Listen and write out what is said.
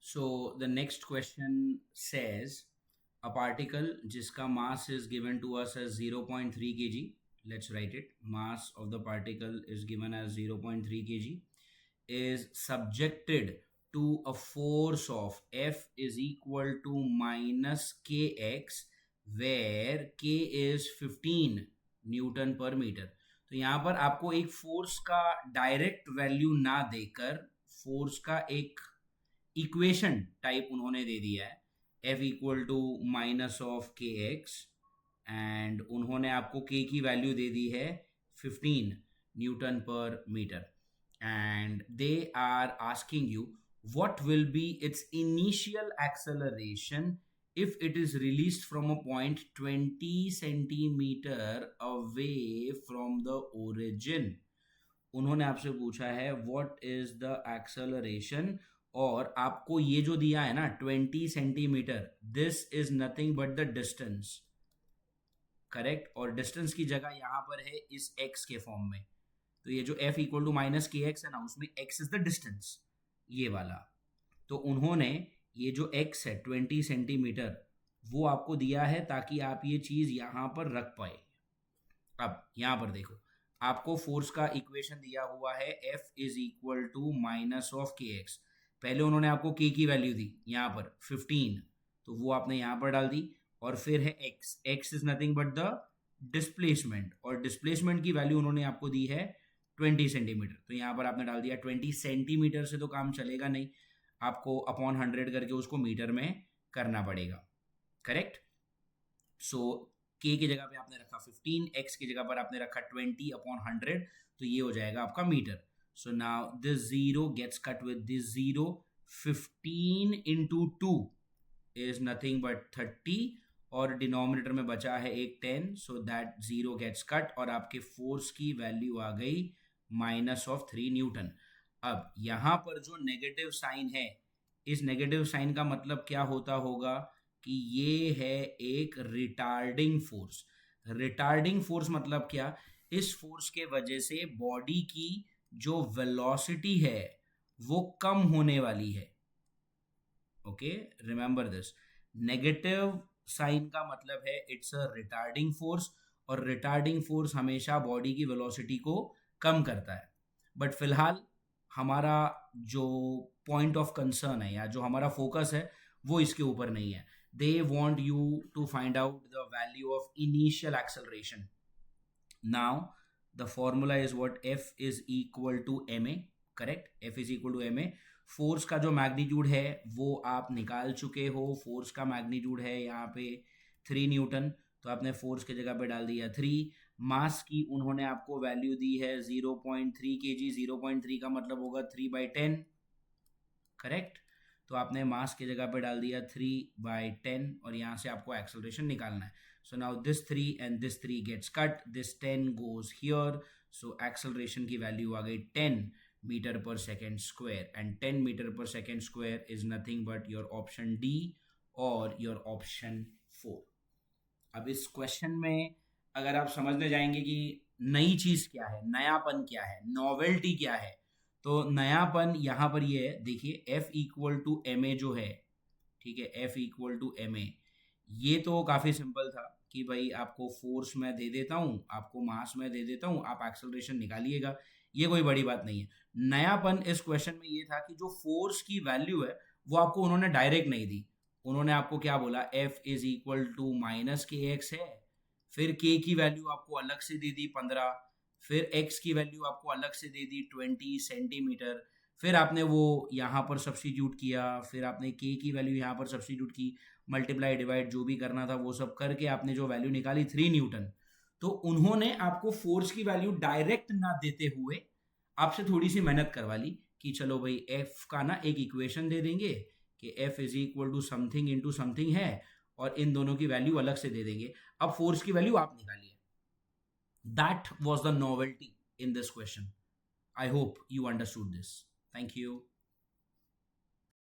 So the next question says a particle जिसका mass is given to us as 0.3 kg. Let's write it. Mass of the particle is given as 0.3 kg is subjected to a force of F is equal to minus kx where k is 15 Newton पर metre. तो यहाँ पर आपको एक force का direct value ना देकर force का एक इक्वेशन टाइप उन्होंने दे दिया है F equal to minus of K X and उन्होंने आपको k की वैल्यू दे दी है 15 न्यूटन पर metre and they are asking you what will be its initial acceleration if it is released from a point 20 centimeter away from the origin. उन्होंने आपसे पूछा है what is the acceleration और आपको ये जो दिया है ना 20 centimetre this is nothing but the distance, correct. और डिस्टेंस की जगह यहाँ पर है इस x के फॉर्म में. तो ये जो f equal to minus K X है ना उसमें x इज द डिस्टेंस ये वाला. तो उन्होंने ये जो x है 20 सेंटीमीटर वो आपको दिया है ताकि आप ये चीज़ यहाँ पर रख पाए. अब यहाँ पर देखो आपको फोर्स का इक्वेशन दिया हुआ है F is equal to minus of K X. पहले उन्होंने आपको k की वैल्यू दी यहाँ पर 15 तो वो आपने यहाँ पर डाल दी और फिर है x is nothing but the displacement और डिस्प्लेसमेंट की वैल्यू उन्होंने आपको दी है 20 सेंटीमीटर. तो यहाँ पर आपने डाल दिया 20 सेंटीमीटर से तो काम चलेगा नहीं, आपको अपॉन 100 करके उसको मीटर में करना पड़ेगा, करेक्ट. सो k की जगह पे आपने रखा 15, x की जगह पर आपने रखा 20 अपॉन 100 तो ये हो जाएगा आपका metre. So now this zero gets cut with this zero. 15 into 2 is nothing but 30 और डिनोमिनेटर में बचा है एक 10 so that zero gets cut और आपके फोर्स की वैल्यू आ गई माइनस ऑफ 3 न्यूटन. अब यहाँ पर जो नेगेटिव साइन है इस नेगेटिव साइन का मतलब क्या होता होगा कि ये है एक रिटार्डिंग फोर्स. रिटार्डिंग फोर्स मतलब क्या, इस फोर्स के वजह से बॉडी की जो वेलोसिटी है वो कम होने वाली है. Okay, remember this. Negative sign का मतलब है इट्स अ रिटार्डिंग फोर्स और रिटार्डिंग फोर्स हमेशा बॉडी की वेलोसिटी को कम करता है. बट फिलहाल हमारा जो पॉइंट ऑफ कंसर्न है या जो हमारा फोकस है वो इसके ऊपर नहीं है. They want you to find out the value of initial acceleration. Now the formula is what F is equal to ma, correct. F is equal to ma. Force का जो मैग्नीट्यूड है वो आप निकाल चुके हो. फोर्स का मैग्नीट्यूड है यहाँ पे 3 न्यूटन तो आपने फोर्स की जगह पे डाल दिया 3. मास की उन्होंने आपको वैल्यू दी है 0.3 kg. 0.3 का मतलब होगा 3/10, करेक्ट. तो आपने मास की जगह पे डाल दिया 3/10 और यहाँ से आपको एक्सेलरेशन निकालना है. So now this 3 and this 3 gets cut, this 10 goes here. So acceleration की वैल्यू आ गई 10 मीटर पर सेकेंड स्क्वायर एंड 10 मीटर पर second square is nothing but your option D और योर ऑप्शन 4. अब इस क्वेश्चन में अगर आप समझने जाएंगे कि नई चीज क्या है, नयापन क्या है, नॉवेल्टी क्या है, तो नयापन यहाँ पर ये है. देखिए F इक्वल टू ma जो है, ठीक है, F इक्वल टू ma ये तो काफ़ी सिंपल था कि भाई आपको फोर्स मैं दे देता हूँ, आपको मास मैं दे देता हूँ, आप एक्सेलरेशन निकालिएगा, ये कोई बड़ी बात नहीं है. नयापन इस क्वेश्चन में ये था कि जो फोर्स की वैल्यू है वो आपको उन्होंने डायरेक्ट नहीं दी. उन्होंने आपको क्या बोला, F is equal to minus K X है, फिर k की वैल्यू आपको अलग से दे दी 15, फिर x की वैल्यू आपको अलग से दे दी 20 सेंटीमीटर, फिर आपने वो यहाँ पर सब्स्टिट्यूट किया, फिर आपने k की वैल्यू यहाँ पर सब्स्टिट्यूट की, मल्टीप्लाई डिवाइड जो भी करना था वो सब करके आपने जो वैल्यू निकाली 3 न्यूटन. तो उन्होंने आपको फोर्स की वैल्यू डायरेक्ट ना देते हुए आपसे थोड़ी सी मेहनत करवा ली कि चलो भाई F का ना एक इक्वेशन दे देंगे कि F is equal to something into something है और इन दोनों की वैल्यू अलग से दे देंगे. अब फोर्स की वैल्यू आप निकालिए. That was the novelty in this question. I hope you understood this. Thank you.